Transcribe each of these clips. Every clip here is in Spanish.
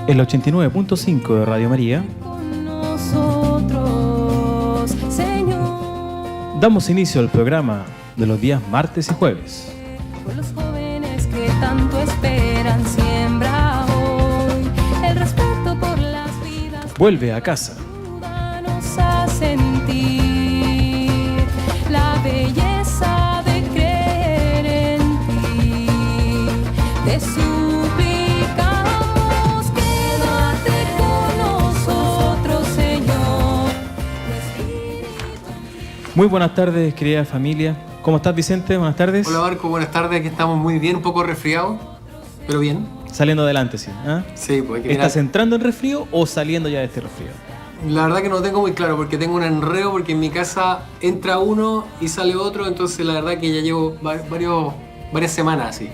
El 89.5 de Radio María. Con nosotros, Señor. Damos inicio al programa de los días martes y jueves. Por los jóvenes que tanto esperan, siembra hoy el respeto por las vidas. Vuelve a casa. Ayúdanos a sentir la belleza de creer en ti. Te suplicamos, quédate con nosotros, Señor. Muy buenas tardes, querida familia. ¿Cómo estás, Vicente? Buenas tardes. Hola, Marco, buenas tardes. Aquí estamos muy bien, un poco resfriados, pero bien. Saliendo adelante, sí. ¿Ah? Sí, pues hay que ¿Estás mirar. entrando en resfrío o saliendo ya de este resfrío? La verdad que no lo tengo muy claro porque tengo un enredo porque en mi casa entra uno y sale otro, entonces la verdad que ya llevo varias semanas así.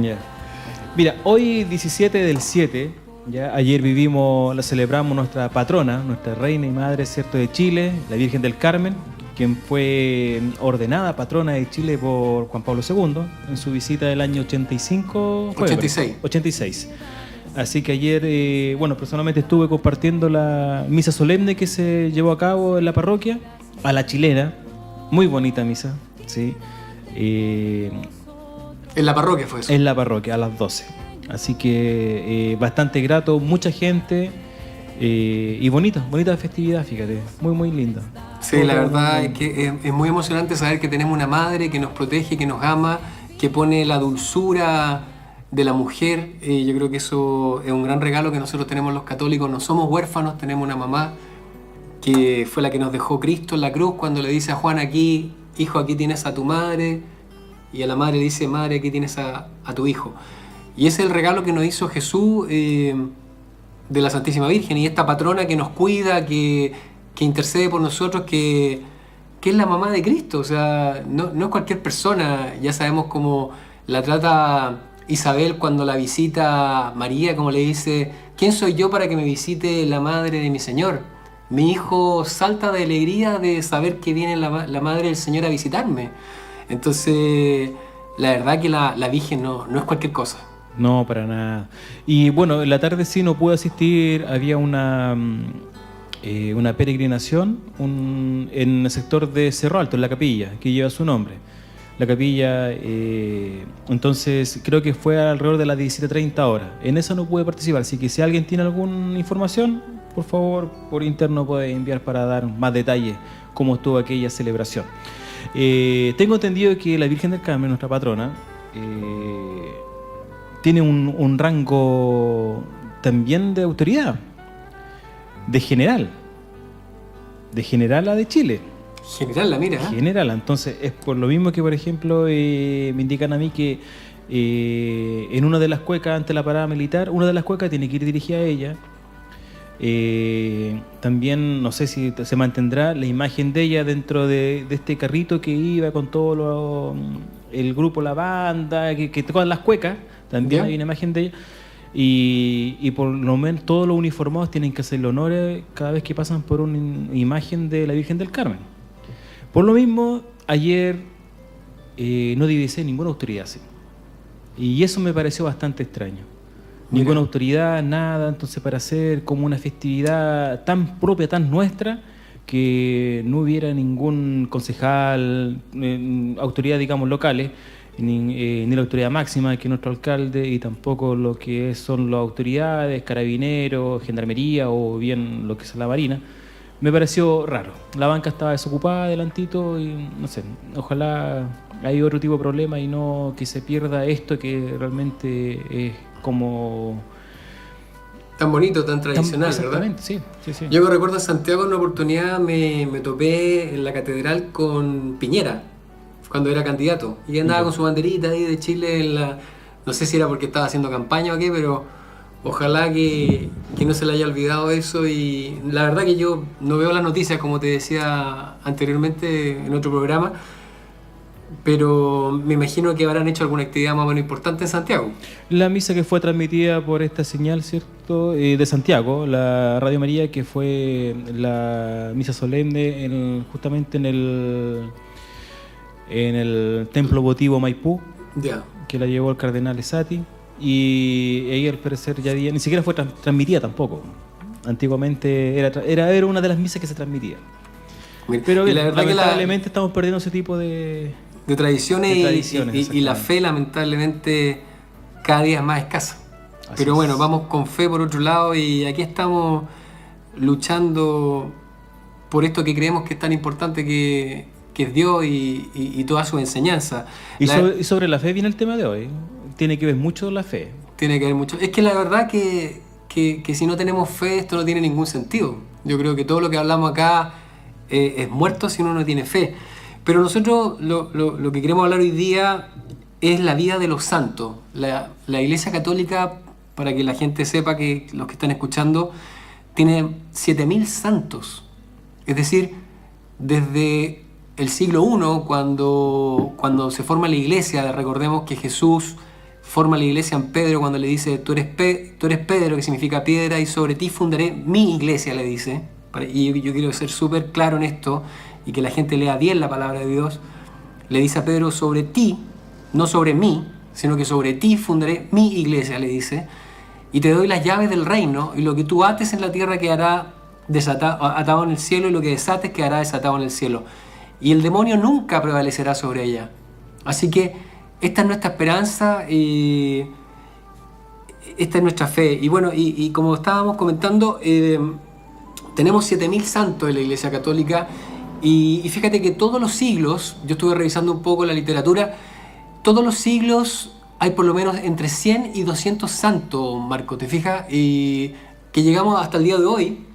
Ya. Mira, hoy 17 del 7, ya ayer celebramos nuestra patrona, nuestra reina y madre, ¿cierto?, de Chile, la Virgen del Carmen, quien fue ordenada patrona de Chile por Juan Pablo II en su visita del año 85. 86. 86. Así que ayer, personalmente estuve compartiendo la misa solemne que se llevó a cabo en la parroquia, a la chilena, muy bonita misa, ¿sí? En la parroquia fue eso. En la parroquia, a las 12. Así que bastante grato, mucha gente y bonita festividad, fíjate, muy linda. Sí, la verdad es que es muy emocionante saber que tenemos una madre que nos protege, que nos ama, que pone la dulzura de la mujer. Yo creo que eso es un gran regalo que nosotros tenemos los católicos. No somos huérfanos, tenemos una mamá que fue la que nos dejó Cristo en la cruz cuando le dice a Juan aquí, hijo, aquí tienes a tu madre, y a la madre le dice, madre, aquí tienes a tu hijo. Y ese es el regalo que nos hizo Jesús de la Santísima Virgen, y esta patrona que nos cuida, que intercede por nosotros, que es la mamá de Cristo. O sea, no es cualquier persona. Ya sabemos cómo la trata Isabel cuando la visita María, como le dice, ¿quién soy yo para que me visite la madre de mi Señor? Mi hijo salta de alegría de saber que viene la madre del Señor a visitarme. Entonces, la verdad que la Virgen no es cualquier cosa. No, para nada. Y bueno, en la tarde sí no pude asistir, había una peregrinación en el sector de Cerro Alto, en la capilla, que lleva su nombre. La capilla, entonces creo que fue alrededor de las 17:30 horas. En esa no pude participar, así que si alguien tiene alguna información, por favor, por interno puede enviar para dar más detalles cómo estuvo aquella celebración. Tengo entendido que la Virgen del Carmen, nuestra patrona, tiene un rango también de autoridad, de general a de Chile. General, la mira. General, entonces es por lo mismo que, por ejemplo, me indican a mí que en una de las cuecas ante la parada militar, una de las cuecas tiene que ir dirigida a ella. También no sé si se mantendrá la imagen de ella dentro de este carrito que iba con todo el grupo, la banda, que tocan las cuecas. También hay una imagen de ella. Y por lo menos todos los uniformados tienen que hacerle honores cada vez que pasan por una imagen de la Virgen del Carmen. Por lo mismo, ayer no divisé ninguna autoridad, sí. Y eso me pareció bastante extraño. Ninguna autoridad, nada. Entonces, para hacer como una festividad tan propia, tan nuestra, que no hubiera ningún concejal, autoridad, digamos, locales, ni la autoridad máxima, que es nuestro alcalde, y tampoco lo que son las autoridades, carabineros, gendarmería o bien lo que es la marina. Me pareció raro. La banca estaba desocupada adelantito y no sé, ojalá haya otro tipo de problema y no que se pierda esto que realmente es como... Tan bonito, tan tradicional, exactamente, ¿verdad? Sí. Yo me recuerdo en Santiago, en una oportunidad me topé en la catedral con Piñera, cuando era candidato, y andaba con su banderita ahí de Chile no sé si era porque estaba haciendo campaña o qué, pero ojalá que no se le haya olvidado eso. Y la verdad que yo no veo las noticias, como te decía anteriormente en otro programa, pero me imagino que habrán hecho alguna actividad más o menos importante en Santiago. La misa que fue transmitida por esta señal, ¿cierto?, de Santiago, la Radio María, que fue la misa solemne justamente en el templo votivo Maipú, Ya. que la llevó el cardenal Esati. y ella al parecer ya ni siquiera fue transmitida tampoco. Antiguamente era una de las misas que se transmitía. Pero bien, la verdad lamentablemente estamos perdiendo ese tipo de tradiciones, y la fe lamentablemente cada día es más escasa. Pero bueno, vamos con fe por otro lado, y aquí estamos luchando por esto que creemos que es tan importante, que es Dios y toda su enseñanza. Y sobre la fe viene el tema de hoy. Tiene que ver mucho la fe. Tiene que ver mucho. Es que la verdad que si no tenemos fe, esto no tiene ningún sentido. Yo creo que todo lo que hablamos acá es muerto si uno no tiene fe. Pero nosotros lo que queremos hablar hoy día es la vida de los santos. La Iglesia Católica, para que la gente sepa, que los que están escuchando, tiene 7.000 santos. Es decir, desde el siglo I, cuando se forma la iglesia, recordemos que Jesús forma la iglesia en Pedro cuando le dice: tú eres Pedro, que significa piedra, y sobre ti fundaré mi iglesia, le dice. Y yo quiero ser súper claro en esto, y que la gente lea bien la palabra de Dios. Le dice a Pedro: sobre ti, no sobre mí, sino que sobre ti fundaré mi iglesia, le dice, y te doy las llaves del reino, y lo que tú ates en la tierra quedará atado en el cielo, y lo que desates quedará desatado en el cielo. Y el demonio nunca prevalecerá sobre ella. Así que esta es nuestra esperanza, esta es nuestra fe. Y bueno, y como estábamos comentando, tenemos 7.000 santos en la Iglesia Católica, y fíjate que todos los siglos, yo estuve revisando un poco la literatura, todos los siglos hay por lo menos entre 100 y 200 santos, Marco, ¿te fijas? Y que llegamos hasta el día de hoy,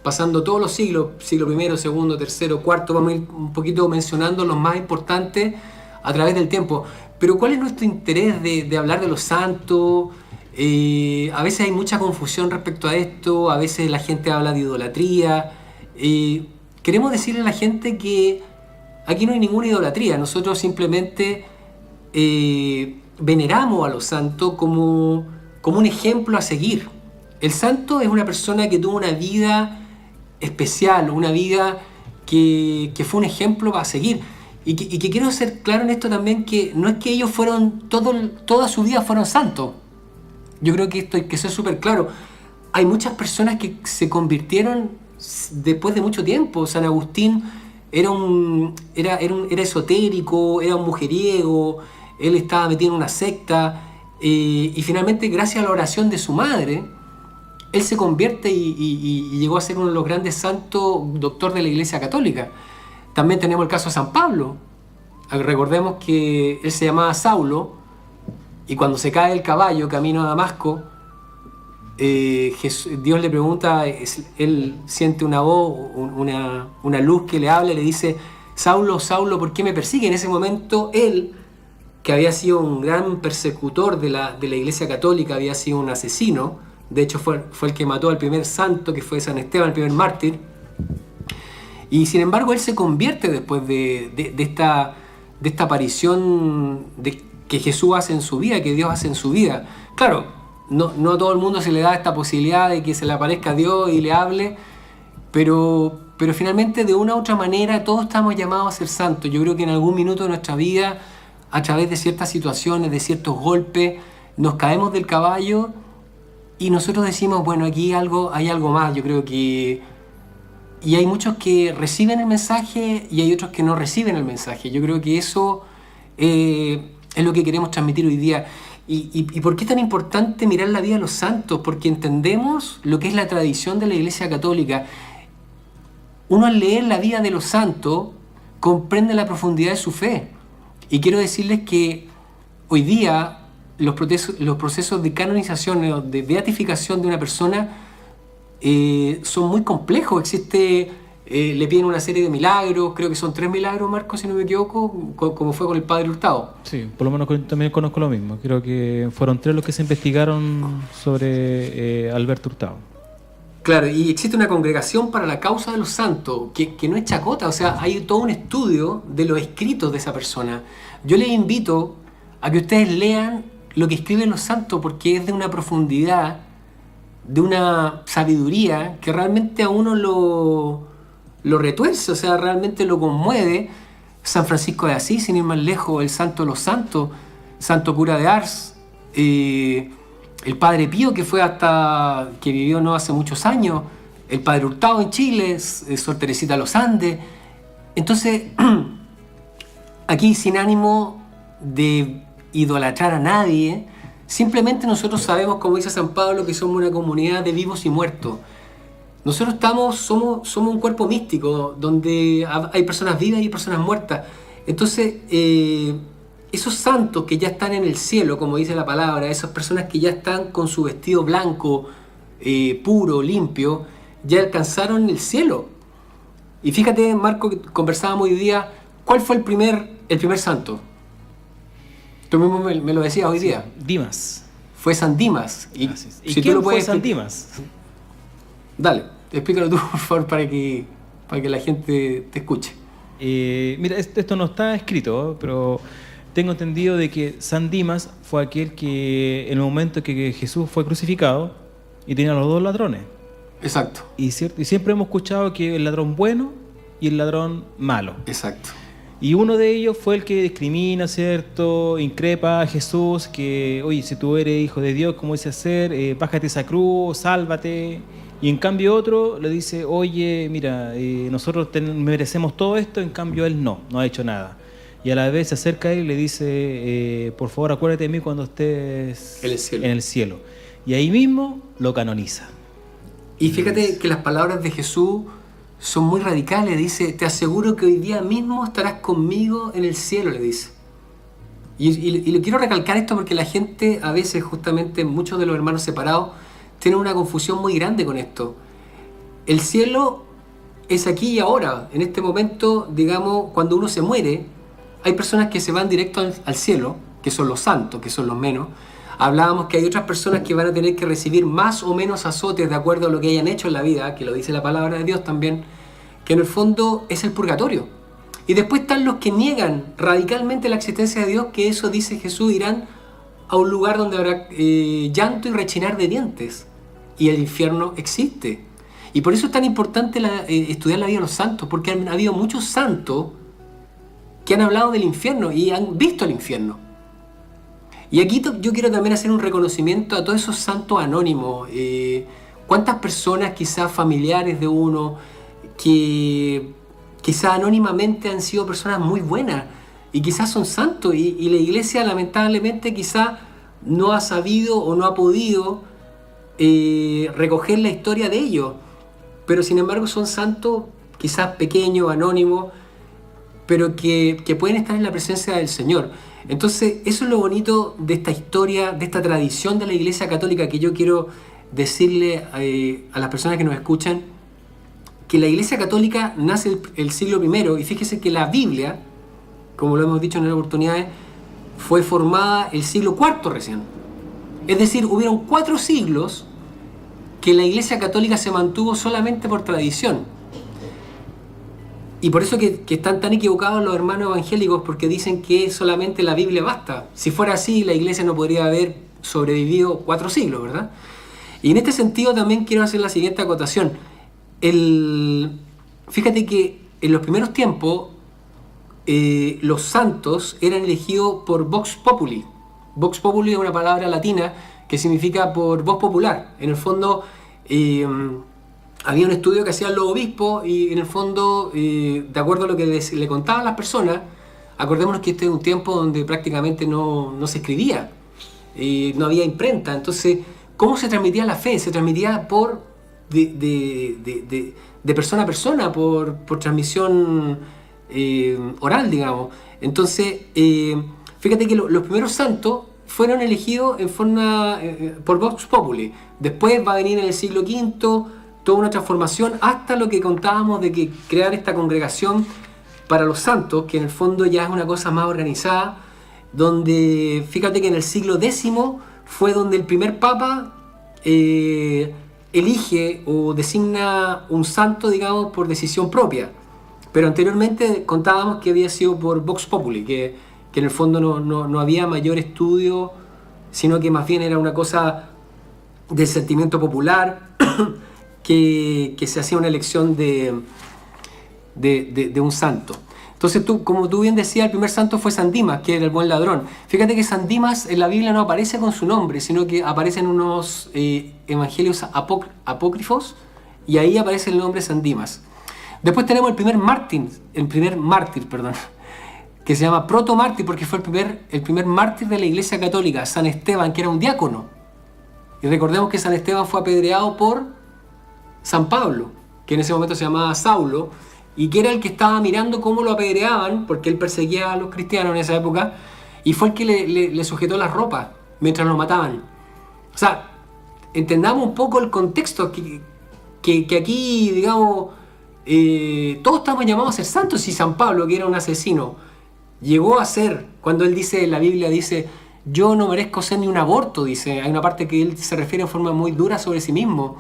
pasando todos los siglos, siglo I, segundo, tercero, cuarto, vamos a ir un poquito mencionando los más importantes a través del tiempo. Pero ¿cuál es nuestro interés de hablar de los santos? A veces hay mucha confusión respecto a esto, a veces la gente habla de idolatría. Queremos decirle a la gente que aquí no hay ninguna idolatría, nosotros simplemente veneramos a los santos como un ejemplo a seguir. El santo es una persona que tuvo una vida especial, una vida que fue un ejemplo para seguir. Y que quiero ser claro en esto también, que no es que ellos toda su vida fueron santos. Yo creo que esto hay que ser súper claro. Hay muchas personas que se convirtieron después de mucho tiempo. San Agustín era esotérico, era un mujeriego, él estaba metido en una secta, y finalmente, gracias a la oración de su madre, él se convierte y llegó a ser uno de los grandes santos, doctor de la Iglesia Católica. También tenemos el caso de San Pablo. Recordemos que él se llamaba Saulo, y cuando se cae del caballo camino a Damasco, Dios le pregunta, él siente una voz, una luz que le habla y le dice: Saulo, Saulo, ¿por qué me persigue? En ese momento él, que había sido un gran persecutor de la Iglesia Católica, había sido un asesino, de hecho fue el que mató al primer santo, que fue San Esteban, el primer mártir, y sin embargo él se convierte después de esta aparición que Jesús hace en su vida, que Dios hace en su vida. Claro, no a todo el mundo se le da esta posibilidad de que se le aparezca a Dios y le hable, pero finalmente, de una u otra manera, todos estamos llamados a ser santos. Yo creo que en algún minuto de nuestra vida, a través de ciertas situaciones, de ciertos golpes, nos caemos del caballo y nosotros decimos: bueno, aquí hay algo más. Yo creo que... Y hay muchos que reciben el mensaje y hay otros que no reciben el mensaje. Yo creo que eso es lo que queremos transmitir hoy día. ¿Y por qué es tan importante mirar la vida de los santos? Porque entendemos lo que es la tradición de la Iglesia Católica. Uno, al leer la vida de los santos, comprende la profundidad de su fe. Y quiero decirles que hoy día los procesos de canonización, de beatificación de una persona, son muy complejos. Le piden una serie de milagros, creo que son 3 milagros, Marco, si no me equivoco, como fue con el Padre Hurtado. Sí, por lo menos también conozco lo mismo. Creo que fueron 3 los que se investigaron sobre Alberto Hurtado. Claro, y existe una congregación para la causa de los santos, que no es chacota, o sea, hay todo un estudio de los escritos de esa persona. Yo les invito a que ustedes lean lo que escriben los santos, porque es de una profundidad, de una sabiduría que realmente a uno lo retuerce, o sea, realmente lo conmueve. San Francisco de Asís, sin ir más lejos, el santo de los santos, Santo Cura de Ars, el Padre Pío, que vivió no hace muchos años, el Padre Hurtado en Chile, Sor Teresita de los Andes. Entonces, aquí sin ánimo de idolatrar a nadie, simplemente nosotros sabemos, como dice San Pablo, que somos una comunidad de vivos y muertos. Nosotros somos un cuerpo místico, donde hay personas vivas y hay personas muertas. Entonces, esos santos que ya están en el cielo, como dice la palabra, esas personas que ya están con su vestido blanco, puro, limpio, ya alcanzaron el cielo. Y fíjate, Marco, que conversábamos hoy día, ¿cuál fue el primer santo? Tú mismo me lo decías hoy día. Dimas. Fue San Dimas. ¿Y quién fue San Dimas? Dale, explícalo tú, por favor, para que la gente te escuche. Mira, esto no está escrito, pero tengo entendido de que San Dimas fue aquel que en el momento que Jesús fue crucificado y tenía a los dos ladrones. Exacto. Y siempre hemos escuchado que el ladrón bueno y el ladrón malo. Exacto. Y uno de ellos fue el que discrimina, ¿cierto? Increpa a Jesús, que, oye, si tú eres hijo de Dios, ¿cómo dice hacer? Bájate esa cruz, sálvate. Y en cambio otro le dice, oye, mira, nosotros merecemos todo esto, en cambio él no ha hecho nada. Y a la vez se acerca a él y le dice, por favor, acuérdate de mí cuando estés en el cielo. Y ahí mismo lo canoniza. Y fíjate que las palabras de Jesús son muy radicales. Dice, te aseguro que hoy día mismo estarás conmigo en el cielo, le dice. Y le quiero recalcar esto porque la gente, a veces, justamente, muchos de los hermanos separados, tienen una confusión muy grande con esto. El cielo es aquí y ahora. En este momento, digamos, cuando uno se muere, hay personas que se van directo al cielo, que son los santos, que son los menos. Hablábamos que hay otras personas que van a tener que recibir más o menos azotes de acuerdo a lo que hayan hecho en la vida, que lo dice la palabra de Dios también, que en el fondo es el purgatorio. Y después están los que niegan radicalmente la existencia de Dios, que eso, dice Jesús, irán a un lugar donde habrá llanto y rechinar de dientes. Y el infierno existe. Y por eso es tan importante estudiar la vida de los santos, porque han habido muchos santos que han hablado del infierno y han visto el infierno. Y aquí yo quiero también hacer un reconocimiento a todos esos santos anónimos. ¿Cuántas personas, quizás familiares de uno, que quizás anónimamente han sido personas muy buenas y quizás son santos y la iglesia lamentablemente quizás no ha sabido o no ha podido recoger la historia de ellos? Pero sin embargo son santos quizás pequeños, anónimos, pero que pueden estar en la presencia del Señor. Entonces, eso es lo bonito de esta historia, de esta tradición de la Iglesia Católica, que yo quiero decirle a las personas que nos escuchan, que la Iglesia Católica nace el siglo I, y fíjese que la Biblia, como lo hemos dicho en otras oportunidades, fue formada el siglo IV recién. Es decir, hubieron 4 siglos que la Iglesia Católica se mantuvo solamente por tradición. Y por eso que están tan equivocados los hermanos evangélicos, porque dicen que solamente la Biblia basta. Si fuera así, la Iglesia no podría haber sobrevivido 4 siglos, ¿verdad? Y en este sentido también quiero hacer la siguiente acotación. Fíjate que en los primeros tiempos los santos eran elegidos por vox populi. Vox populi es una palabra latina que significa por voz popular. En el fondo había un estudio que hacían los obispos y en el fondo, de acuerdo a lo que le contaban las personas, acordémonos que este es un tiempo donde prácticamente no se escribía, no había imprenta. Entonces, ¿cómo se transmitía la fe? Se transmitía de persona a persona, por transmisión oral, digamos. Entonces, fíjate que los primeros santos fueron elegidos en forma por vox populi. Después va a venir en el siglo V toda una transformación hasta lo que contábamos de que crear esta congregación para los santos, que en el fondo ya es una cosa más organizada, donde fíjate que en el siglo X fue donde el primer papa elige o designa un santo, digamos, por decisión propia. Pero anteriormente contábamos que había sido por vox populi, que en el fondo no había mayor estudio, sino que más bien era una cosa del sentimiento popular, que se hacía una elección de un santo. Entonces, como tú bien decías, el primer santo fue San Dimas, que era el buen ladrón. Fíjate que San Dimas en la Biblia no aparece con su nombre, sino que aparece en unos evangelios apócrifos, y ahí aparece el nombre San Dimas. Después tenemos el primer mártir, que se llama protomártir, porque fue el primer mártir de la Iglesia Católica, San Esteban, que era un diácono. Y recordemos que San Esteban fue apedreado por San Pablo, que en ese momento se llamaba Saulo, y que era el que estaba mirando cómo lo apedreaban, porque él perseguía a los cristianos en esa época, y fue el que le sujetó las ropas mientras lo mataban. O sea, entendamos un poco el contexto, que aquí, digamos, todos estamos llamados a ser santos, y San Pablo, que era un asesino, llegó a ser, cuando él dice, la Biblia dice, yo no merezco ser ni un aborto, dice, hay una parte que él se refiere en forma muy dura sobre sí mismo.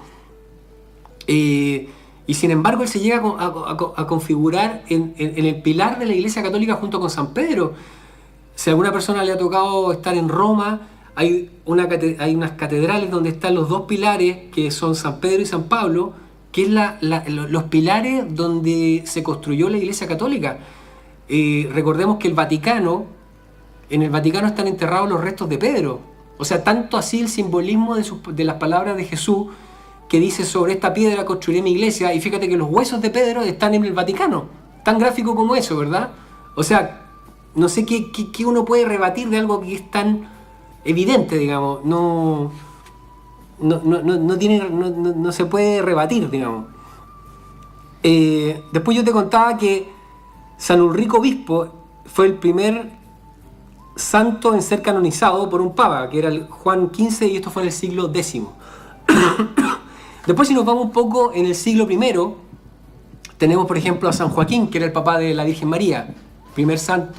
Y sin embargo él se llega a configurar en el pilar de la Iglesia Católica junto con San Pedro. Si a alguna persona le ha tocado estar en Roma, hay unas catedrales donde están los dos pilares, que son San Pedro y San Pablo, que es los pilares donde se construyó la Iglesia Católica. Recordemos que en el Vaticano están enterrados los restos de Pedro. O sea, tanto así el simbolismo de las palabras de Jesús, que dice, sobre esta piedra construiré mi iglesia, y fíjate que los huesos de Pedro están en el Vaticano. Tan gráfico como eso, ¿verdad? O sea, no sé qué uno puede rebatir de algo que es tan evidente, digamos. No se puede rebatir, digamos. Después yo te contaba que San Ulrico Obispo fue el primer santo en ser canonizado por un papa, que era el Juan XV, y esto fue en el siglo X. Después, si nos vamos un poco en el siglo I, tenemos por ejemplo a San Joaquín, que era el papá de la Virgen María,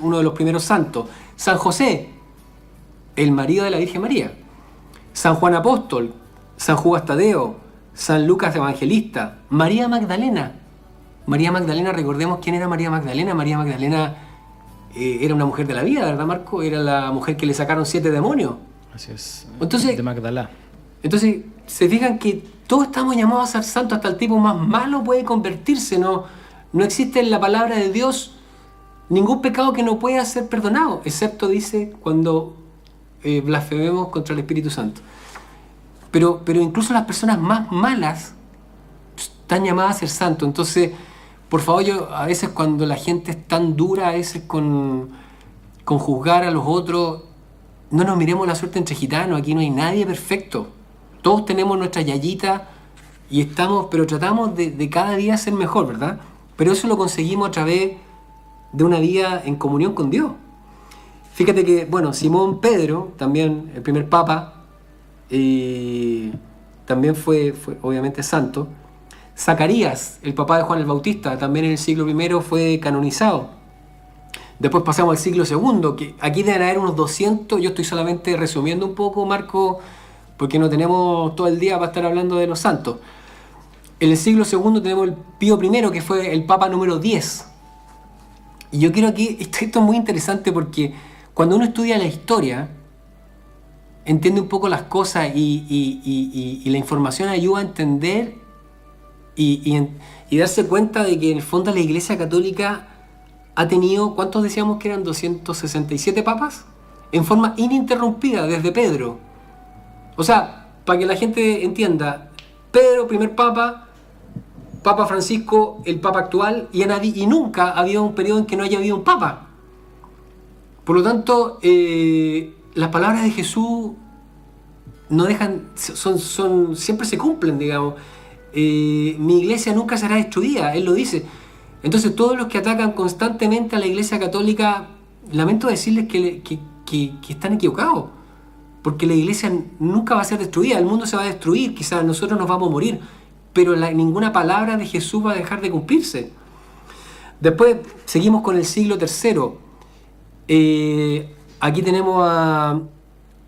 uno de los primeros santos. San José, el marido de la Virgen María. San Juan Apóstol, San Judas Tadeo, San Lucas Evangelista, María Magdalena. María Magdalena, recordemos quién era María Magdalena. María Magdalena era una mujer de la vida, ¿verdad, Marco? Era la mujer que le sacaron 7 demonios. Así es, entonces, de Magdalá. Entonces, se fijan que todos estamos llamados a ser santos, hasta el tipo más malo puede convertirse. No existe en la palabra de Dios ningún pecado que no pueda ser perdonado, excepto, dice, cuando blasfememos contra el Espíritu Santo. Pero incluso las personas más malas están llamadas a ser santos. Entonces, por favor, yo a veces cuando la gente es tan dura, a veces con juzgar a los otros, no nos miremos la suerte entre gitanos. Aquí no hay nadie perfecto. Todos tenemos nuestra yayita pero tratamos de cada día ser mejor, ¿verdad? Pero eso lo conseguimos a través de una vida en comunión con Dios. Fíjate que, bueno, Simón Pedro, también el primer papa, también fue obviamente santo. Zacarías, el papá de Juan el Bautista, también en el siglo I fue canonizado. Después pasamos al siglo II, que aquí deben haber unos 200, yo estoy solamente resumiendo un poco, Marco, porque no tenemos todo el día para estar hablando de los santos. En el siglo II tenemos el Pío I, que fue el Papa número 10. Y yo quiero aquí, esto es muy interesante porque cuando uno estudia la historia, entiende un poco las cosas y la información ayuda a entender y darse cuenta de que en el fondo la Iglesia Católica ha tenido, ¿cuántos decíamos que eran? 267 papas, en forma ininterrumpida desde Pedro. O sea, para que la gente entienda, Pedro, primer papa, Papa Francisco, el papa actual, y nunca ha habido un periodo en que no haya habido un papa. Por lo tanto, las palabras de Jesús no dejan, siempre se cumplen, digamos. Mi iglesia nunca será destruida, él lo dice. Entonces, todos los que atacan constantemente a la Iglesia Católica, lamento decirles que están equivocados. Porque la iglesia nunca va a ser destruida, el mundo se va a destruir, quizás nosotros nos vamos a morir, pero ninguna palabra de Jesús va a dejar de cumplirse. Después seguimos con el siglo III. Aquí tenemos a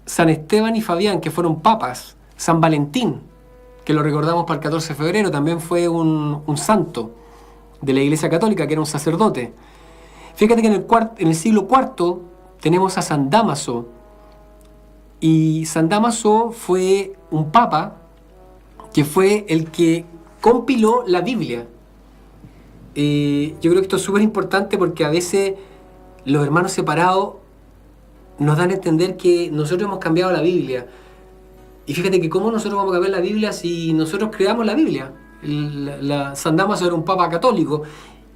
San Esteban y Fabián, que fueron papas. San Valentín, que lo recordamos para el 14 de febrero, también fue un santo de la Iglesia Católica, que era un sacerdote. Fíjate que en el siglo IV tenemos a San Dámaso. Y San Dámaso fue un papa que fue el que compiló la Biblia. yo creo que esto es súper importante porque a veces los hermanos separados nos dan a entender que nosotros hemos cambiado la Biblia. Y fíjate que cómo nosotros vamos a cambiar la Biblia si nosotros creamos la Biblia. San Dámaso era un papa católico.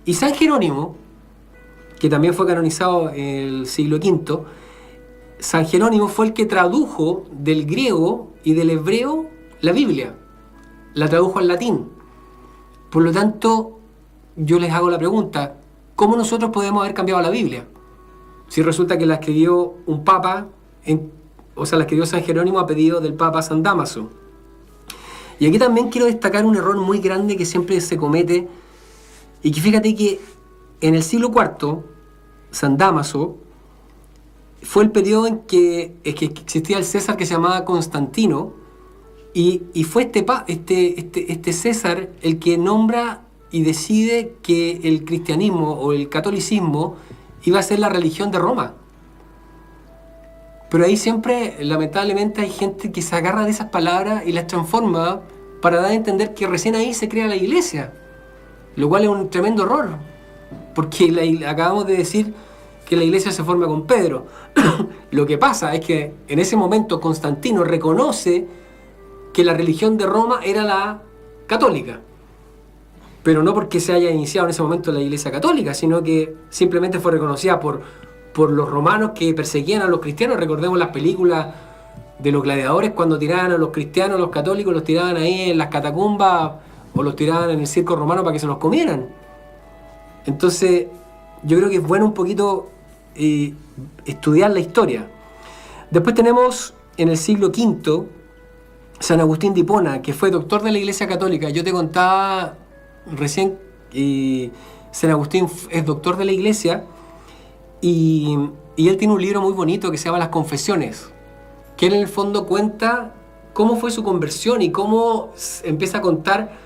Y San Jerónimo, que también fue canonizado en el siglo V, San Jerónimo fue el que tradujo del griego y del hebreo la Biblia. La tradujo al latín. Por lo tanto, yo les hago la pregunta, ¿cómo nosotros podemos haber cambiado la Biblia? Si resulta que la escribió un papa, la escribió San Jerónimo a pedido del papa San Dámaso. Y aquí también quiero destacar un error muy grande que siempre se comete, y que fíjate que en el siglo IV, San Dámaso fue el periodo en que existía el César que se llamaba Constantino, y fue este César el que nombra y decide que el cristianismo o el catolicismo iba a ser la religión de Roma. Pero ahí siempre, lamentablemente, hay gente que se agarra de esas palabras y las transforma para dar a entender que recién ahí se crea la iglesia, lo cual es un tremendo error, porque acabamos de decir que la iglesia se forma con Pedro. Lo que pasa es que en ese momento Constantino reconoce que la religión de Roma era la católica, pero no porque se haya iniciado en ese momento la iglesia católica, sino que simplemente fue reconocida por los romanos que perseguían a los cristianos. Recordemos las películas de los gladiadores cuando tiraban a los cristianos, a los católicos, los tiraban ahí en las catacumbas o los tiraban en el circo romano para que se los comieran. Entonces, yo creo que es bueno un poquito estudiar la historia. Después tenemos en el siglo V San Agustín de Hipona, que fue doctor de la Iglesia Católica. Yo te contaba recién, San Agustín es doctor de la Iglesia y él tiene un libro muy bonito que se llama Las Confesiones, que él en el fondo cuenta cómo fue su conversión y cómo empieza a contar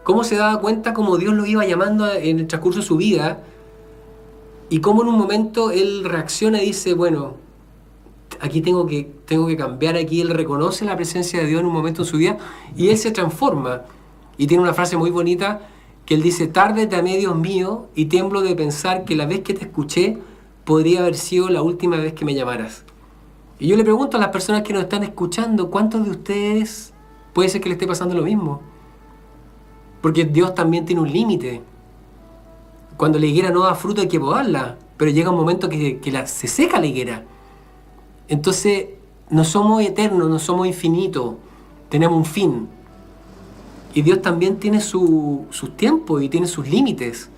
cómo se daba cuenta cómo Dios lo iba llamando en el transcurso de su vida y cómo en un momento él reacciona y dice, bueno, aquí tengo que cambiar. Aquí él reconoce la presencia de Dios en un momento en su vida y él se transforma. Y tiene una frase muy bonita que él dice, tarde te amé, Dios mío, y tiemblo de pensar que la vez que te escuché podría haber sido la última vez que me llamaras. Y yo le pregunto a las personas que nos están escuchando, ¿cuántos de ustedes puede ser que le esté pasando lo mismo? Porque Dios también tiene un límite. Cuando la higuera no da fruto hay que podarla, pero llega un momento que se seca la higuera. Entonces, no somos eternos, no somos infinitos, tenemos un fin. Y Dios también tiene sus tiempos y tiene sus límites.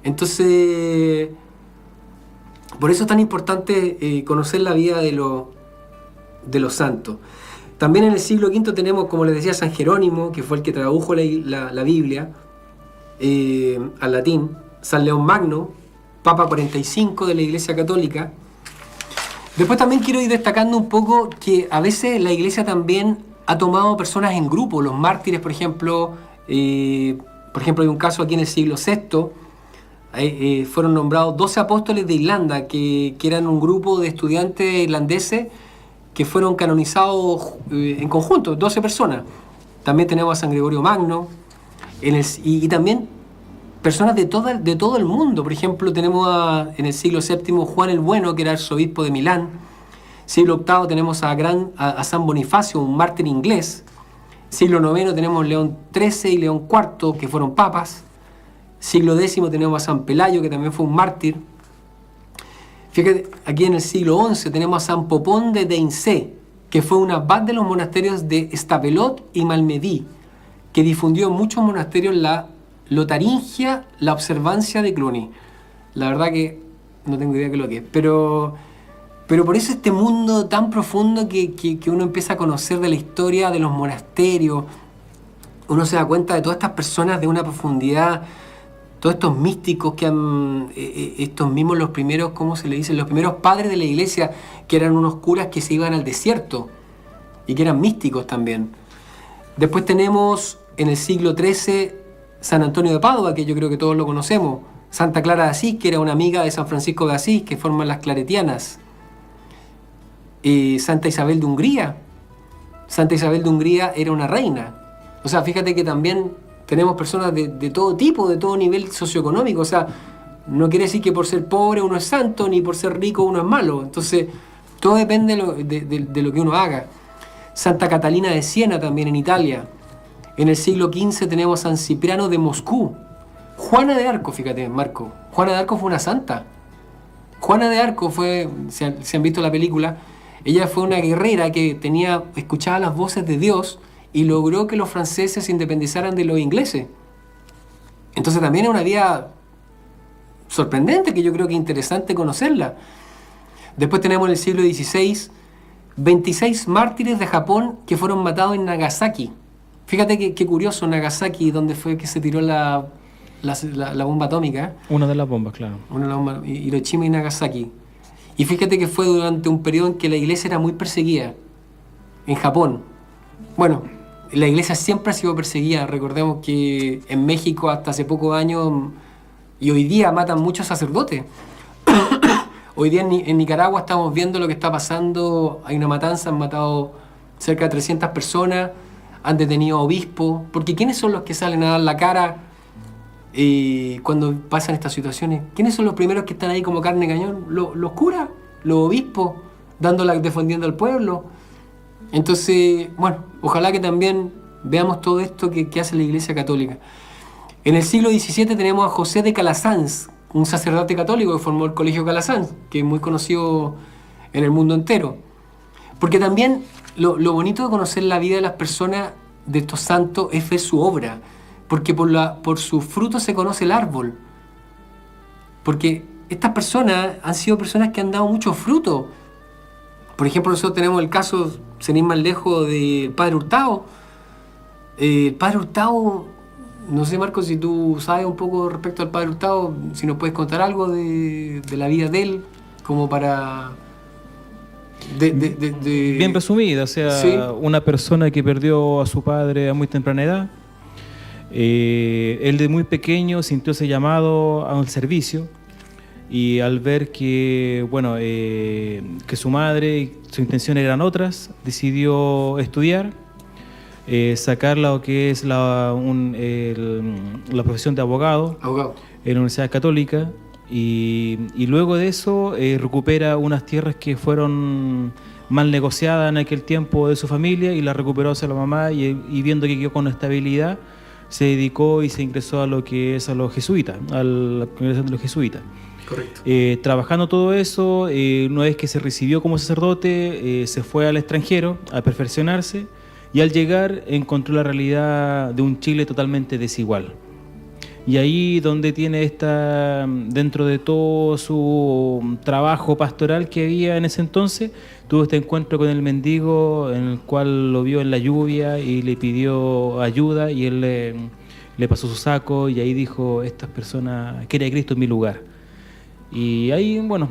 Entonces, por eso es tan importante conocer la vida de los santos. También en el siglo V tenemos, como les decía, San Jerónimo, que fue el que tradujo la Biblia al latín. San León Magno, Papa 45 de la Iglesia Católica. Después también quiero ir destacando un poco que a veces la Iglesia también ha tomado personas en grupo. Los mártires, por ejemplo, hay un caso aquí en el siglo VI, fueron nombrados 12 apóstoles de Irlanda, que eran un grupo de estudiantes irlandeses que fueron canonizados en conjunto, 12 personas. También tenemos a San Gregorio Magno, y también personas de todo el mundo. Por ejemplo, tenemos en el siglo VII Juan el Bueno, que era arzobispo de Milán. Siglo VIII tenemos a San Bonifacio, un mártir inglés. Siglo IX tenemos León XIII y León IV, que fueron papas. Siglo X tenemos a San Pelayo, que también fue un mártir. Fíjate, aquí en el siglo XI tenemos a San Popón de Deincé, que fue un abad de los monasterios de Estapelot y Malmedy, que difundió en muchos monasterios la Lotaringia, la observancia de Cluny. La verdad que no tengo idea de lo que es, pero por eso este mundo tan profundo que uno empieza a conocer de la historia de los monasterios, uno se da cuenta de todas estas personas de una profundidad, todos estos místicos que han, estos mismos los primeros, ¿cómo se le dice? Los primeros padres de la iglesia, que eran unos curas que se iban al desierto y que eran místicos también. Después tenemos en el siglo XIII San Antonio de Padua, que yo creo que todos lo conocemos. Santa Clara de Asís, que era una amiga de San Francisco de Asís, que forman las claretianas. Santa Isabel de Hungría. Santa Isabel de Hungría era una reina. O sea, fíjate que también tenemos personas de todo tipo, de todo nivel socioeconómico. O sea, no quiere decir que por ser pobre uno es santo, ni por ser rico uno es malo. Entonces, todo depende de lo que uno haga. Santa Catalina de Siena también en Italia. En el siglo XV tenemos a San Cipriano de Moscú. Juana de Arco, fíjate, Marco. Juana de Arco fue una santa. Juana de Arco fue, si han visto la película, ella fue una guerrera que escuchaba las voces de Dios y logró que los franceses se independizaran de los ingleses. Entonces también es una vida sorprendente, que yo creo que es interesante conocerla. Después tenemos en el siglo XVI 26 mártires de Japón que fueron matados en Nagasaki. Fíjate qué curioso, Nagasaki, donde fue que se tiró la bomba atómica. Una de las bombas, claro. Una de las bombas, Hiroshima y Nagasaki. Y fíjate que fue durante un periodo en que la iglesia era muy perseguida en Japón. Bueno, la iglesia siempre ha sido perseguida. Recordemos que en México hasta hace pocos años y hoy día matan muchos sacerdotes. Hoy día en Nicaragua estamos viendo lo que está pasando. Hay una matanza, han matado cerca de 300 personas, han detenido a obispos. Porque ¿quiénes son los que salen a dar la cara cuando pasan estas situaciones? ¿Quiénes son los primeros que están ahí como carne de cañón? Los curas, los obispos, defendiendo al pueblo. Entonces, bueno, ojalá que también veamos todo esto que hace la Iglesia Católica. En el siglo XVII tenemos a José de Calasanz, un sacerdote católico que formó el Colegio Calasanz, que es muy conocido en el mundo entero. Porque también lo bonito de conocer la vida de las personas, de estos santos, es ver su obra. Porque por sus frutos se conoce el árbol. Porque estas personas han sido personas que han dado mucho fruto. Por ejemplo, nosotros tenemos el caso, sin ir más lejos, del Padre Hurtado. El Padre Hurtado, no sé, Marco, si tú sabes un poco respecto al Padre Hurtado, si nos puedes contar algo de la vida de él, como para... Bien resumida, o sea, ¿sí? Una persona que perdió a su padre a muy temprana edad. Él de muy pequeño sintió ese llamado al servicio, y al ver que, bueno, que su madre y su intención eran otras, decidió estudiar, sacar lo que es la profesión de abogado en la Universidad Católica, y luego de eso recupera unas tierras que fueron mal negociadas en aquel tiempo de su familia, y las recuperó hacia la mamá, y viendo que quedó con estabilidad, se dedicó y se ingresó a lo que es a los jesuitas, a la congregación de los jesuitas. Correcto. Trabajando todo eso, una vez que se recibió como sacerdote, se fue al extranjero a perfeccionarse, y al llegar encontró la realidad de un Chile totalmente desigual. Y ahí donde tiene dentro de todo su trabajo pastoral que había en ese entonces, tuvo este encuentro con el mendigo, en el cual lo vio en la lluvia y le pidió ayuda, y él le pasó su saco, y ahí dijo: estas personas, quiere a Cristo en mi lugar. Y ahí, bueno,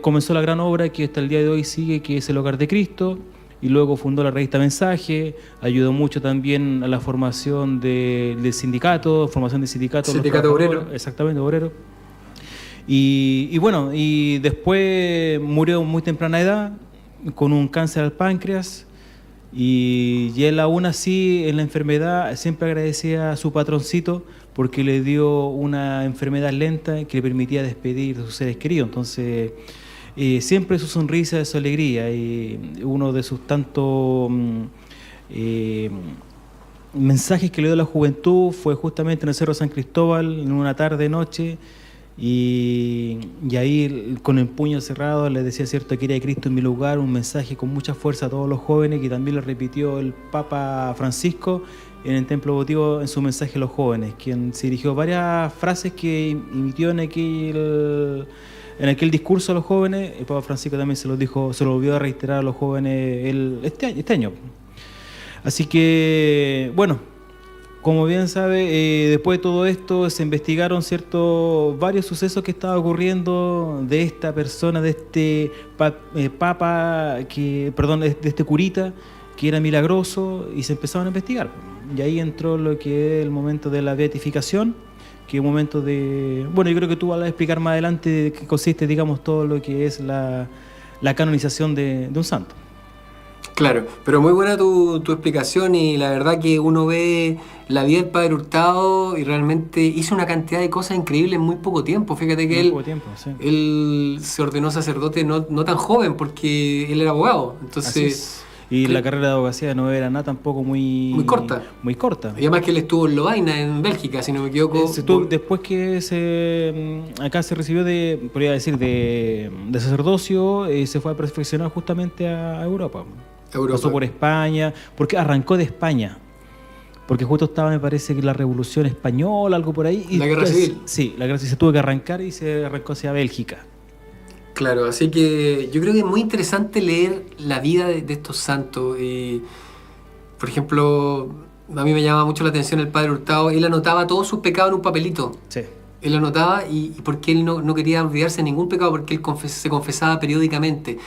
comenzó la gran obra que hasta el día de hoy sigue, que es el Hogar de Cristo. Y luego fundó la revista Mensaje, ayudó mucho también a la formación del sindicato, Sindicato obrero. Exactamente, obrero. Y bueno, y después murió muy temprana edad, con un cáncer al páncreas, y él aún así en la enfermedad siempre agradecía a su patroncito, porque le dio una enfermedad lenta que le permitía despedir de sus seres queridos. Entonces... siempre su sonrisa, su alegría, y uno de sus tantos mensajes que le dio a la juventud fue justamente en el Cerro San Cristóbal, en una tarde-noche, y ahí con el puño cerrado le decía: cierto, quiere a Cristo en mi lugar, un mensaje con mucha fuerza a todos los jóvenes, que también lo repitió el Papa Francisco en el Templo Votivo en su mensaje a los jóvenes, quien se dirigió varias frases que emitió en aquel discurso a los jóvenes. El Papa Francisco también se lo volvió a reiterar a los jóvenes este año. Así que, bueno, como bien sabe, después de todo esto se investigaron varios sucesos que estaban ocurriendo de esta persona, de este de este curita, que era milagroso, y se empezaron a investigar. Y ahí entró lo que es el momento de la beatificación, que es un momento de... Bueno, yo creo que tú vas a explicar más adelante qué consiste, digamos, todo lo que es la canonización de un santo. Claro, pero muy buena tu explicación y la verdad que uno ve la vida del Padre Hurtado y realmente hizo una cantidad de cosas increíbles en muy poco tiempo. Fíjate que él se ordenó sacerdote no tan joven porque él era abogado. Entonces, y la carrera de abogacía no era nada tampoco muy corta. Y además que él estuvo en Lovaina, en Bélgica, si no me equivoco. Después que acá se recibió podría decir, de sacerdocio, se fue a perfeccionar justamente a Europa. Pasó por España, porque arrancó de España. Porque justo estaba, me parece, que la Revolución Española, algo por ahí. La Guerra Civil. Sí, la Guerra Civil se tuvo que arrancar y se arrancó hacia Bélgica. Claro, así que yo creo que es muy interesante leer la vida de estos santos. Por ejemplo, a mí me llama mucho la atención el Padre Hurtado. Él anotaba todos sus pecados en un papelito. Sí. Él anotaba y porque él no quería olvidarse de ningún pecado, porque él se confesaba periódicamente.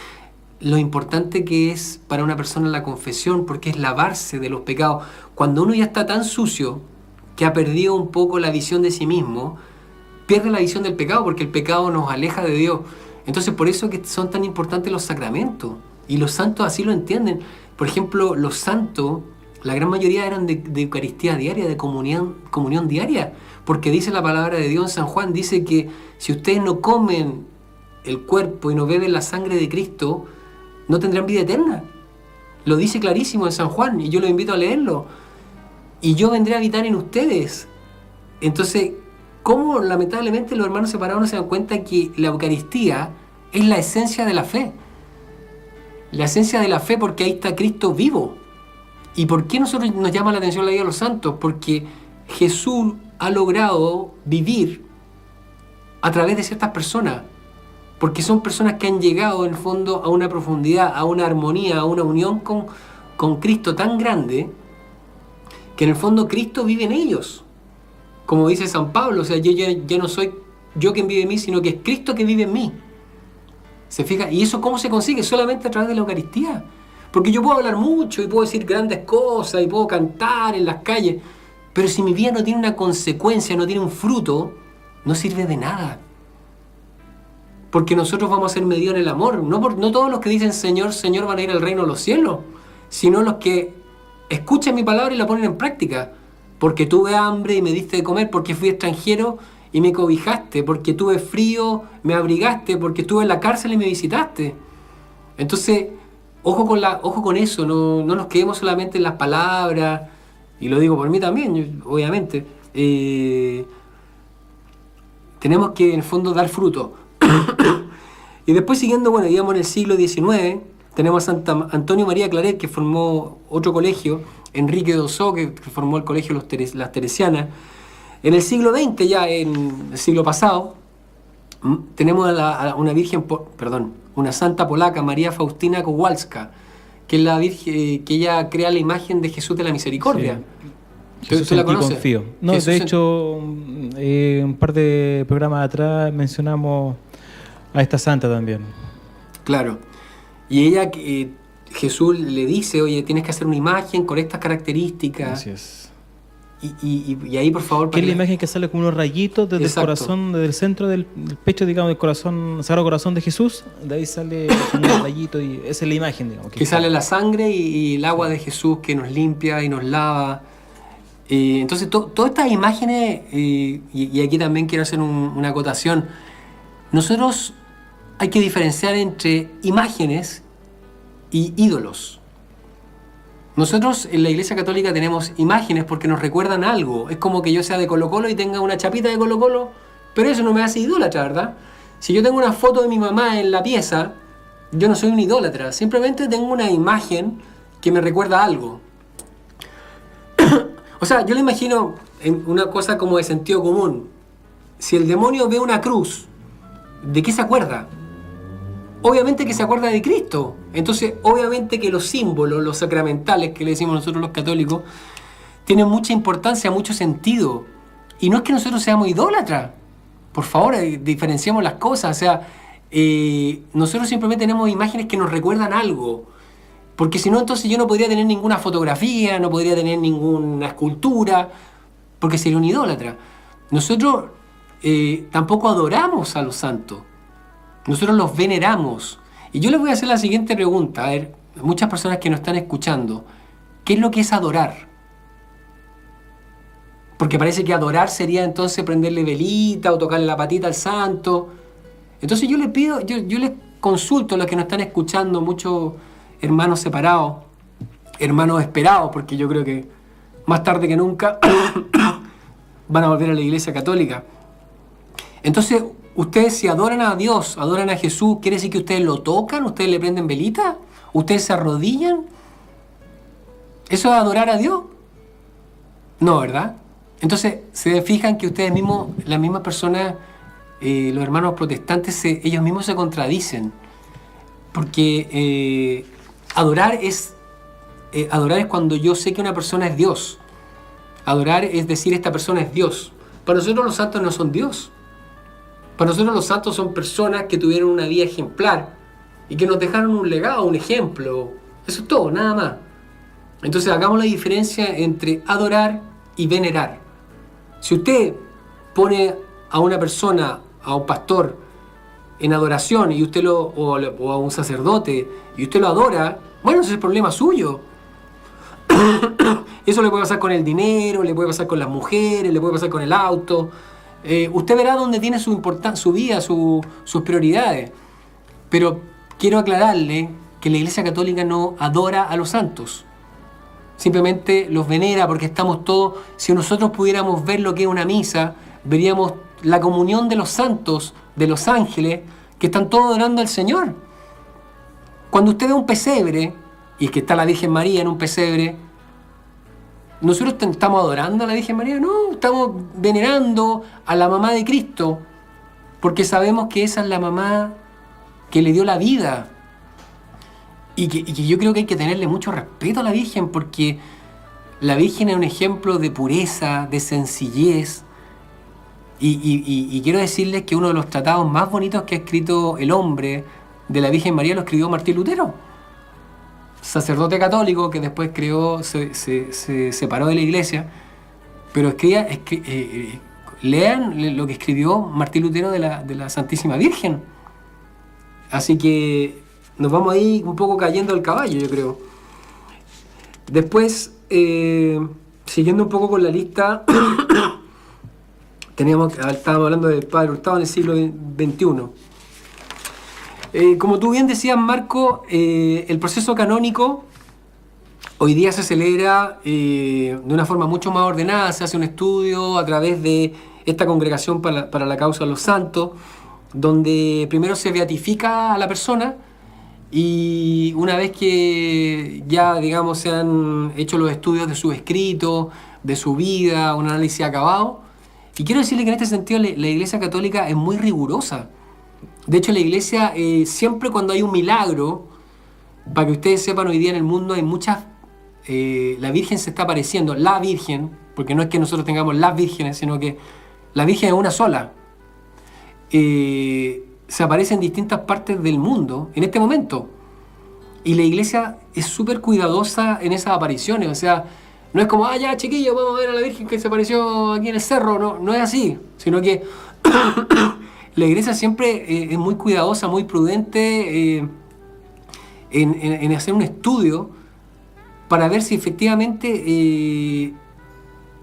Lo importante que es para una persona la confesión, porque es lavarse de los pecados. Cuando uno ya está tan sucio que ha perdido un poco la visión de sí mismo, pierde la visión del pecado, porque el pecado nos aleja de Dios. Entonces, por eso que son tan importantes los sacramentos. Y los santos así lo entienden. Por ejemplo, los santos, la gran mayoría eran de Eucaristía diaria, de comunión diaria. Porque dice la palabra de Dios en San Juan, dice que si ustedes no comen el cuerpo y no beben la sangre de Cristo, no tendrán vida eterna. Lo dice clarísimo en San Juan y yo los invito a leerlo. Y yo vendré a habitar en ustedes. Entonces, ¿cómo lamentablemente los hermanos separados no se dan cuenta que la Eucaristía es la esencia de la fe? La esencia de la fe, porque ahí está Cristo vivo. ¿Y por qué nosotros nos llama la atención la vida de los santos? Porque Jesús ha logrado vivir a través de ciertas personas. Porque son personas que han llegado en el fondo a una profundidad, a una armonía, a una unión con Cristo tan grande, que en el fondo Cristo vive en ellos. Como dice San Pablo, o sea, yo ya no soy yo quien vive en mí, sino que es Cristo que vive en mí. ¿Se fija? ¿Y eso cómo se consigue? Solamente a través de la Eucaristía. Porque yo puedo hablar mucho y puedo decir grandes cosas y puedo cantar en las calles, pero si mi vida no tiene una consecuencia, no tiene un fruto, no sirve de nada. Porque nosotros vamos a ser medidos en el amor. No todos los que dicen Señor, Señor van a ir al reino de los cielos, sino los que escuchan mi palabra y la ponen en práctica. Porque tuve hambre y me diste de comer, porque fui extranjero y me cobijaste, porque tuve frío, me abrigaste, porque estuve en la cárcel y me visitaste. Entonces, ojo con eso, no nos quedemos solamente en las palabras, y lo digo por mí también, obviamente. Tenemos que, en el fondo, dar fruto. Y después, siguiendo, digamos en el siglo XIX, tenemos a Antonio María Claret, que formó otro colegio, Enrique Dosó, que formó el colegio Las Teresianas. En el siglo XX, ya en el siglo pasado, tenemos a una santa polaca, María Faustina Kowalska, que es la virgen, que ella crea la imagen de Jesús de la Misericordia. Sí. ¿Tú la conoces? Confío. No, Jesús, de hecho, un par de programas atrás mencionamos a esta santa también. Claro. Y ella, Jesús le dice, oye, tienes que hacer una imagen con estas características. Así es. Y ahí, por favor... Que es la imagen que sale con unos rayitos desde el corazón, desde el centro del pecho, digamos, del corazón, Sagrado Corazón de Jesús. De ahí sale un rayito y esa es la imagen, digamos. Que sale la sangre y el agua de Jesús que nos limpia y nos lava. Entonces, todas estas imágenes, y aquí también quiero hacer una acotación. Nosotros hay que diferenciar entre imágenes y ídolos. Nosotros en la Iglesia Católica tenemos imágenes porque nos recuerdan algo. Es como que yo sea de Colo Colo y tenga una chapita de Colo Colo, pero eso no me hace idólatra, ¿verdad? Si yo tengo una foto de mi mamá en la pieza, yo no soy un idólatra. Simplemente tengo una imagen que me recuerda algo. O sea, yo le imagino en una cosa como de sentido común. Si el demonio ve una cruz, ¿de qué se acuerda? Obviamente que se acuerda de Cristo. Entonces, obviamente que los símbolos, los sacramentales, que le decimos nosotros los católicos, tienen mucha importancia, mucho sentido. Y no es que nosotros seamos idólatras. Por favor, diferenciemos las cosas. O sea, nosotros simplemente tenemos imágenes que nos recuerdan algo. Porque si no, entonces yo no podría tener ninguna fotografía, no podría tener ninguna escultura, porque sería un idólatra. Nosotros tampoco adoramos a los santos. Nosotros los veneramos. Y yo les voy a hacer la siguiente pregunta. A ver, muchas personas que nos están escuchando, ¿qué es lo que es adorar? Porque parece que adorar sería entonces prenderle velita o tocarle la patita al santo. Entonces yo les pido, yo les consulto a los que nos están escuchando, muchos hermanos separados, hermanos esperados, porque yo creo que más tarde que nunca van a volver a la Iglesia Católica. Entonces, ustedes si adoran a Dios, adoran a Jesús, ¿quiere decir que ustedes lo tocan? ¿Ustedes le prenden velita? ¿Ustedes se arrodillan? ¿Eso es adorar a Dios? No, ¿verdad? Entonces, se fijan que ustedes mismos, las mismas personas, los hermanos protestantes, ellos mismos se contradicen. Porque adorar es cuando yo sé que una persona es Dios. Adorar es decir, esta persona es Dios. Para nosotros los santos no son Dios. Para nosotros los santos son personas que tuvieron una vida ejemplar y que nos dejaron un legado, un ejemplo. Eso es todo, nada más. Entonces hagamos la diferencia entre adorar y venerar. Si usted pone a una persona, a un pastor, en adoración y usted o a un sacerdote y usted lo adora, bueno, ese es el problema suyo. Eso le puede pasar con el dinero, le puede pasar con las mujeres, le puede pasar con el auto. Usted verá dónde tiene su vida, sus prioridades. Pero quiero aclararle que la Iglesia Católica no adora a los santos. Simplemente los venera porque estamos todos... Si nosotros pudiéramos ver lo que es una misa, veríamos la comunión de los santos, de los ángeles, que están todos adorando al Señor. Cuando usted ve un pesebre, y es que está la Virgen María en un pesebre, ¿nosotros estamos adorando a la Virgen María? No, estamos venerando a la mamá de Cristo, porque sabemos que esa es la mamá que le dio la vida. Y que yo creo que hay que tenerle mucho respeto a la Virgen, porque la Virgen es un ejemplo de pureza, de sencillez. Y quiero decirles que uno de los tratados más bonitos que ha escrito el hombre de la Virgen María lo escribió Martín Lutero, sacerdote católico que después se separó de la Iglesia, pero lean lo que escribió Martín Lutero de la Santísima Virgen. Así que nos vamos ahí un poco cayendo del caballo, yo creo. Después, siguiendo un poco con la lista, estábamos hablando del Padre Hurtado en el siglo XXI. Como tú bien decías, Marco, el proceso canónico hoy día se celebra de una forma mucho más ordenada. Se hace un estudio a través de esta congregación para la causa de los santos, donde primero se beatifica a la persona y una vez que ya, digamos, se han hecho los estudios de sus escritos, de su vida, un análisis acabado. Y quiero decirle que en este sentido la Iglesia Católica es muy rigurosa. De hecho, la Iglesia, siempre cuando hay un milagro, para que ustedes sepan, hoy día en el mundo hay muchas... la Virgen se está apareciendo, la Virgen, porque no es que nosotros tengamos las vírgenes, sino que la Virgen es una sola. Se aparece en distintas partes del mundo en este momento. Y la Iglesia es súper cuidadosa en esas apariciones. O sea, no es como, ya chiquillos, vamos a ver a la Virgen que se apareció aquí en el cerro. No es así, sino que la Iglesia siempre es muy cuidadosa, muy prudente en hacer un estudio para ver si efectivamente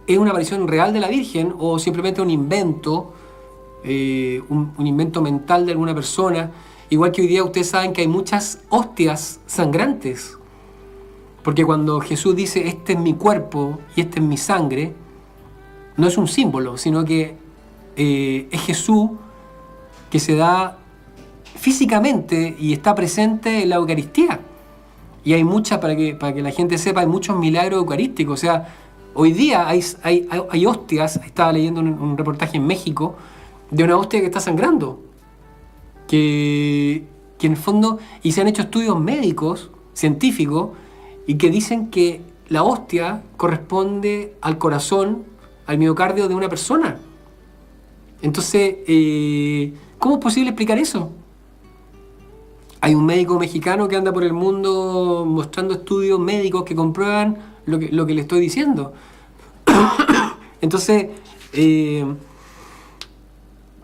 es una aparición real de la Virgen o simplemente un invento, un invento mental de alguna persona. Igual que hoy día ustedes saben que hay muchas hostias sangrantes, porque cuando Jesús dice este es mi cuerpo y este es mi sangre, no es un símbolo, sino que es Jesús que se da físicamente y está presente en la Eucaristía. Y hay muchas, para que la gente sepa, hay muchos milagros eucarísticos. O sea, hoy día hay hostias. Estaba leyendo un reportaje en México de una hostia que está sangrando. Que en el fondo, y se han hecho estudios médicos, científicos, y que dicen que la hostia corresponde al corazón, al miocardio de una persona. Entonces, ¿cómo es posible explicar eso? Hay un médico mexicano que anda por el mundo mostrando estudios médicos que comprueban lo que le estoy diciendo. Entonces,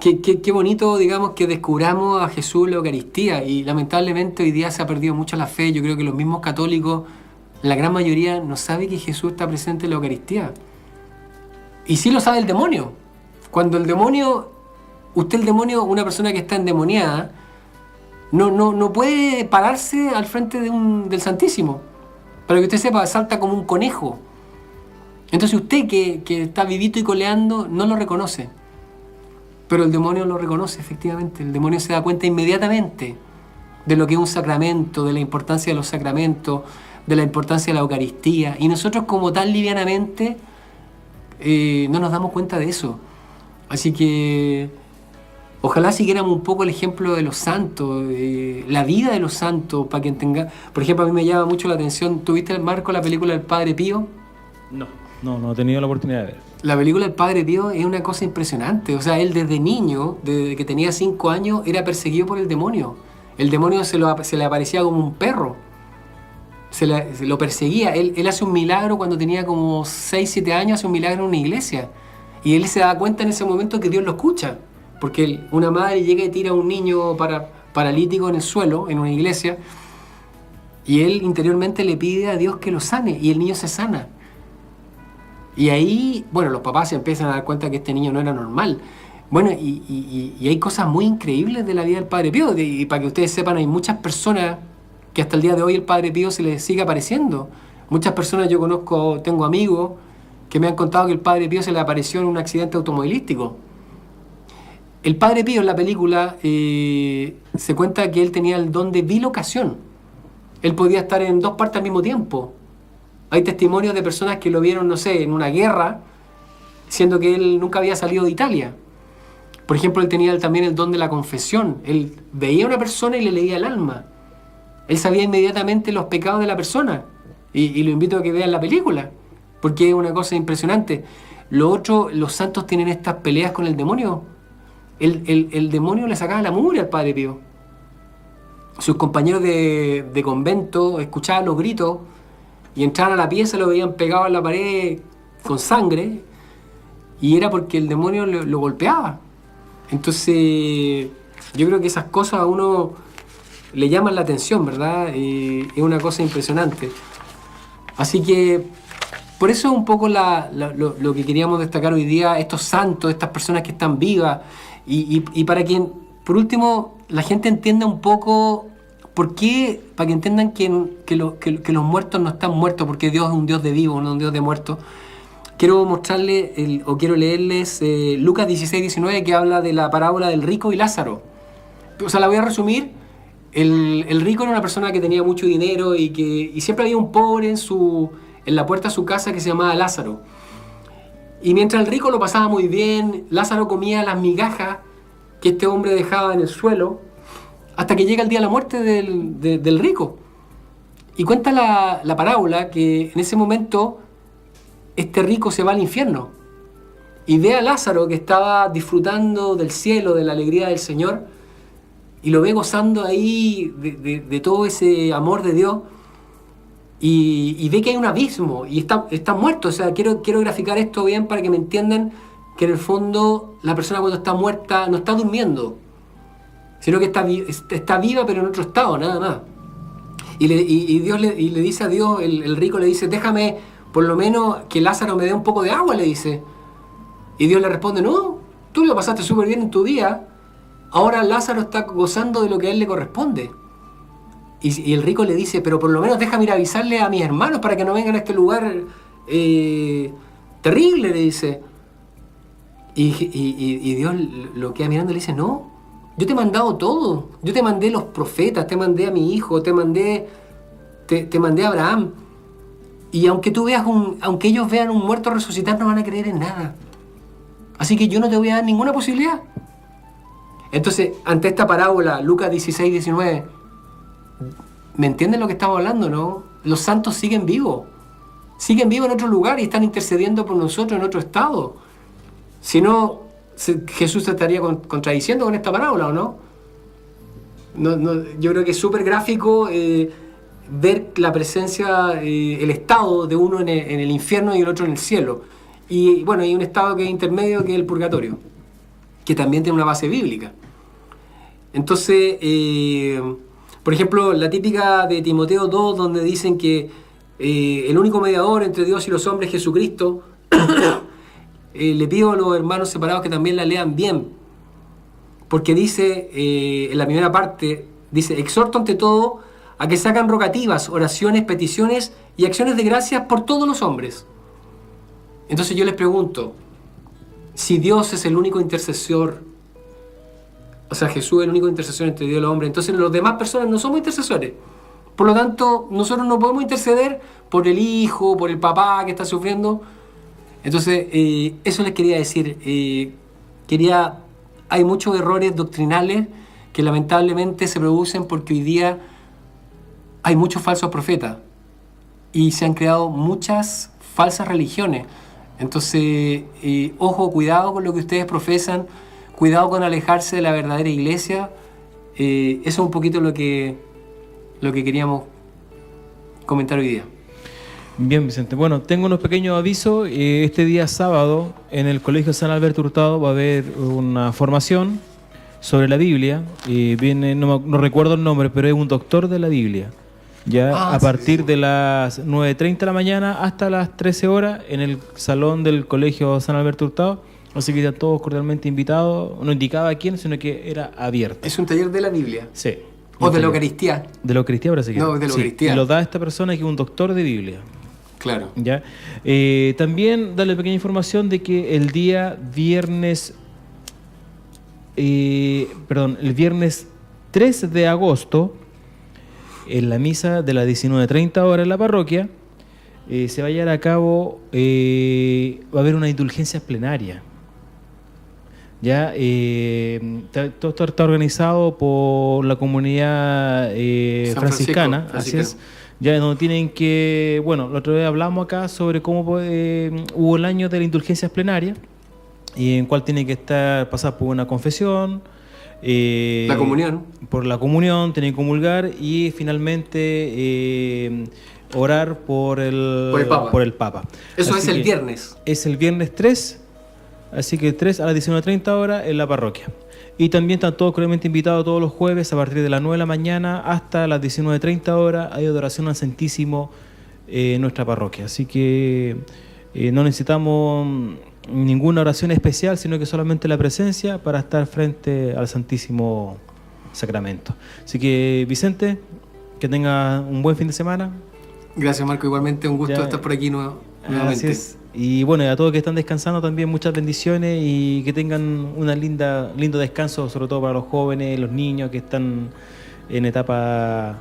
Qué bonito, digamos, que descubramos a Jesús en la Eucaristía, y lamentablemente hoy día se ha perdido mucho la fe. Yo creo que los mismos católicos, la gran mayoría, no sabe que Jesús está presente en la Eucaristía. Y sí lo sabe el demonio. Cuando el demonio, una persona que está endemoniada, no puede pararse al frente del Santísimo. Para que usted sepa, salta como un conejo. Entonces usted que está vivito y coleando, no lo reconoce. Pero el demonio lo reconoce, efectivamente. El demonio se da cuenta inmediatamente de lo que es un sacramento, de la importancia de los sacramentos, de la importancia de la Eucaristía. Y nosotros, como tan livianamente, no nos damos cuenta de eso. Así que ojalá siguiéramos un poco el ejemplo de los santos, la vida de los santos, para que tenga. Por ejemplo, a mí me llama mucho la atención. ¿Tuviste, Marco, la película del Padre Pío? No he tenido la oportunidad de ver. La película del Padre Pío es una cosa impresionante. O sea, él desde niño, desde que tenía 5 años, era perseguido por el demonio. El demonio se le aparecía como un perro. Se lo perseguía. Él hace un milagro cuando tenía como 6, 7 años, hace un milagro en una iglesia. Y él se da cuenta en ese momento que Dios lo escucha. Porque una madre llega y tira a un niño paralítico en el suelo, en una iglesia, y él interiormente le pide a Dios que lo sane, y el niño se sana. Y ahí, bueno, los papás se empiezan a dar cuenta que este niño no era normal. Bueno, y hay cosas muy increíbles de la vida del Padre Pío. Y para que ustedes sepan, hay muchas personas que hasta el día de hoy el Padre Pío se les sigue apareciendo. Muchas personas yo conozco, tengo amigos que me han contado que el Padre Pío se le apareció en un accidente automovilístico. El Padre Pío en la película se cuenta que él tenía el don de bilocación. Él podía estar en 2 partes al mismo tiempo. Hay testimonios de personas que lo vieron, no sé, en una guerra, siendo que él nunca había salido de Italia. Por ejemplo, él tenía también el don de la confesión. Él veía a una persona y le leía el alma. Él sabía inmediatamente los pecados de la persona. Y lo invito a que vean la película, porque es una cosa impresionante. Lo otro, los santos tienen estas peleas con el demonio. El demonio le sacaba la mugre al Padre Pío. Sus compañeros de convento escuchaban los gritos y entraban a la pieza, lo veían pegado en la pared con sangre, y era porque el demonio lo golpeaba. Entonces yo creo que esas cosas a uno le llaman la atención, ¿verdad? Es una cosa impresionante. Así que por eso es un poco lo que queríamos destacar hoy día, estos santos, estas personas que están vivas, y para que, por último, la gente entienda un poco por qué, para que entiendan que los muertos no están muertos, porque Dios es un Dios de vivos, no un Dios de muertos. Quiero mostrarles, quiero leerles Lucas 16-19, que habla de la parábola del rico y Lázaro. O sea, la voy a resumir. El rico era una persona que tenía mucho dinero y siempre había un pobre en la puerta de su casa que se llamaba Lázaro. Y mientras el rico lo pasaba muy bien, Lázaro comía las migajas que este hombre dejaba en el suelo, hasta que llega el día de la muerte del rico. Y cuenta la parábola que en ese momento este rico se va al infierno y ve a Lázaro, que estaba disfrutando del cielo, de la alegría del Señor, y lo ve gozando ahí de todo ese amor de Dios, y ve que hay un abismo y está muerto. O sea, quiero graficar esto bien para que me entiendan que en el fondo la persona, cuando está muerta, no está durmiendo, sino que está viva, pero en otro estado, nada más. Y Dios le dice a Dios, el rico le dice: déjame por lo menos que Lázaro me dé un poco de agua, le dice. Y Dios le responde: no, tú lo pasaste súper bien en tu día, ahora Lázaro está gozando de lo que a él le corresponde. Y el rico le dice: pero por lo menos déjame ir a avisarle a mis hermanos para que no vengan a este lugar terrible, le dice. Y Dios lo queda mirando y le dice: no, yo te he mandado todo. Yo te mandé los profetas, te mandé a mi hijo, te mandé a Abraham. Y aunque ellos vean un muerto resucitar, no van a creer en nada. Así que yo no te voy a dar ninguna posibilidad. Entonces, ante esta parábola, Lucas 16-19, ¿me entienden lo que estamos hablando, no? Los santos siguen vivos en otro lugar y están intercediendo por nosotros en otro estado. Si no, Jesús se estaría contradiciendo con esta parábola, ¿o no? Yo creo que es súper gráfico ver la presencia, el estado de uno en el infierno y el otro en el cielo. Y bueno, hay un estado que es intermedio, que es el purgatorio, que también tiene una base bíblica. Entonces, por ejemplo, la típica de Timoteo 2, donde dicen que el único mediador entre Dios y los hombres es Jesucristo, le pido a los hermanos separados que también la lean bien, porque dice, en la primera parte, dice, exhorto ante todo a que se hagan rogativas, oraciones, peticiones y acciones de gracias por todos los hombres. Entonces yo les pregunto, si Dios es el único intercesor, o sea, Jesús es el único intercesor entre Dios y los hombres, entonces las demás personas no somos intercesores. Por lo tanto, nosotros no podemos interceder por el hijo, por el papá que está sufriendo. Entonces, eso les quería decir. Hay muchos errores doctrinales que lamentablemente se producen porque hoy día hay muchos falsos profetas y se han creado muchas falsas religiones. Entonces, ojo, cuidado con lo que ustedes profesan, cuidado con alejarse de la verdadera iglesia. Eso es un poquito lo que queríamos comentar hoy día. Bien, Vicente. Bueno, tengo unos pequeños avisos. Este día sábado en el Colegio San Alberto Hurtado va a haber una formación sobre la Biblia. Viene, no recuerdo el nombre, pero es un doctor de la Biblia. Ya a partir de las 9:30 de la mañana hasta las 13 horas en el salón del Colegio San Alberto Hurtado. Así que están todos cordialmente invitados. No indicaba a quién, sino que era abierto. Es un taller de la Biblia. Sí. O de la Eucaristía. De la Eucaristía parece que no, de la Eucaristía. Y lo da esta persona que es un doctor de Biblia. Claro. ¿Ya? También darle pequeña información de que el día viernes, el viernes 3 de agosto, en la misa de las 19:30 horas en la parroquia, se va a llevar a cabo, va a haber una indulgencia plenaria. Ya, todo está organizado por la comunidad franciscana, así es. Ya donde tienen que, bueno, la otra vez hablamos acá sobre cómo hubo el año de las indulgencias plenarias y en cual tiene que pasar por una confesión, la comunión, por la comunión, tienen que comulgar y finalmente orar por el Papa. Eso así es el viernes. Es el viernes 3. Así que 3 a las 19:30 horas en la parroquia. Y también están todos cordialmente invitados todos los jueves a partir de las 9 de la mañana hasta las 19:30 horas. Hay adoración al Santísimo en nuestra parroquia. Así que no necesitamos ninguna oración especial, sino que solamente la presencia para estar frente al Santísimo Sacramento. Así que, Vicente, que tenga un buen fin de semana. Gracias, Marco. Igualmente un gusto estar por aquí nuevamente. Así es. Y bueno, a todos que están descansando también muchas bendiciones y que tengan una lindo descanso, sobre todo para los jóvenes, los niños que están en etapa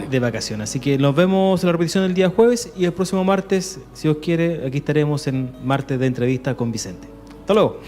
de vacaciones. Así que nos vemos en la repetición el día jueves y el próximo martes, si Dios quiere, aquí estaremos en martes de entrevista con Vicente. Hasta luego.